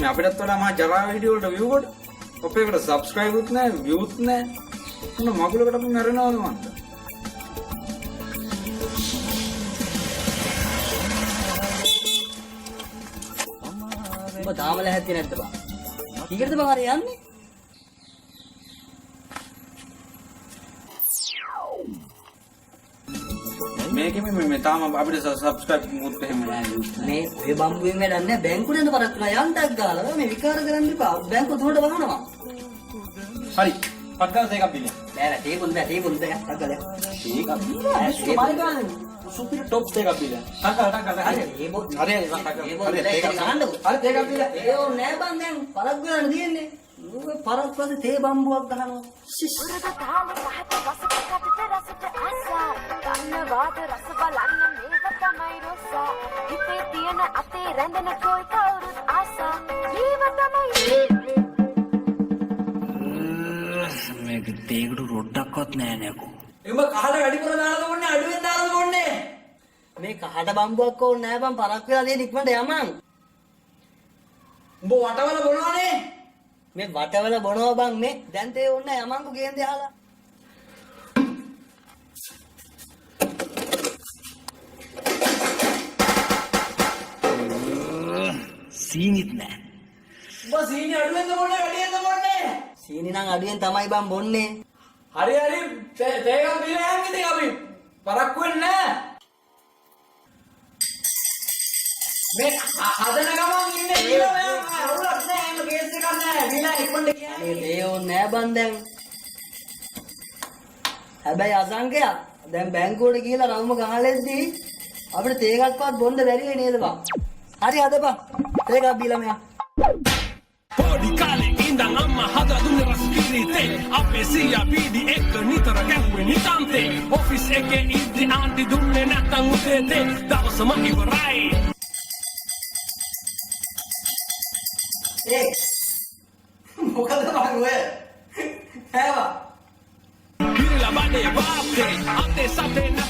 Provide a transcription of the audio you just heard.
මේ අපිටත් වඩා මහා ජරා වීඩියෝ වලට view කොට අපේ එකට subscribe උත් නැහැ view උත් නැහැ මොන මගුලකට අපි මැරෙනවද මන්ද ඔබ තාම ලැහැත්ති නැද්ද බං? ඊකටද බං අර යන්නේ? මේකෙම මේ තාම අපිට subscribe මුත් එහෙම නැහැ මේ ඔය බම්බුවෙන් වැඩක් නැහැ. බැංකුවෙන්ද පරක් කරලා යන්නක් ගාලා මේ විකාර කරන්න එපා. බැංකුව උඩට වහනවා. හරි පට්ටල් දෙකක් බින්න බෑ තේපොන් බෑ තේපොන් බෑ අගල. ඒක මයි ගන්න සුපිරි টොප් දෙකක් බින්න ටක් හරි ඒ බොත් හරි ඒ බොත් දෙකක් ගන්නකො. හරි දෙකක් බින්න ඒ ඕ නෑ බං දැන් පරක් ගන්න දින්නේ. ඌ පරක් පස්සේ තේ බම්බුවක් ගහනවා. සිස්. උරද තාල පහත වසක කටට රසට ආසා ගන්නවාද රස බලන්න මේක තමයි රොස්සා හිතේ තියෙන අතේ රැඳෙන කොයි කවුරුත් ආසා ජීව තමයි මේක තේකට රොඩක්වත් නෑ නේකෝ. එඹ කහට වැඩිපුර දාලා දුන්නේ අඩුවෙන් දාලා දුන්නේ මේ කහට බම්බුවක් ඕනේ නෑ බං පරක් වෙලා දෙන්න ඉක්මනට යමන්. උඹ වටවල බොනවනේ මේ වටවල බොනවා බං මේ දැන් තේ ඕනේ යමන්කෝ ගේන්දේ අහලා. සීනිත් නෑ. උඹ සීනි අඩුවෙන්ද බොන්නේ වැඩියෙන්ද බොන්නේ සීනි නම් අඩුවෙන් තමයි බං බොන්නේ. හරි හරි තේකක් බිලා යන් ඉතින් අපි පරක්කු වෙන්නේ නැහැ මේ හදන ගමන් ඉන්නේ කියලා මම අවුලක් නැහැ එහෙම කේස් එකක් නැහැ බිලා ඉක්මනට කියන්නේ මේ දේ ඕනේ නෑ බං දැන්. හැබැයි අසංකයා දැන් බැංකුවට ගිහලා රවුම ගහලෙද්දී අපිට තේකක්වත් බොන්න බැරි වෙයි නේද බං? හරි හදපන්. තේකක් බීලා මෙයා. පොඩි කාලේ ඉඳන් අම්මා හදලා දුන්නේ රස කිරිතේ අපේ සීයා බීඩි එක නිතර ගැහුවේ නිතාන්තේ ඔෆිස් එකේ ඉද්දි ආන්ටි දුන්නේ නැත්තම් උදේ තේ දවසම ඉවරයි ඒ මොකද බං ඔය? හැවා කිරිලා බඩේ වාප්තේ අතේ සතේ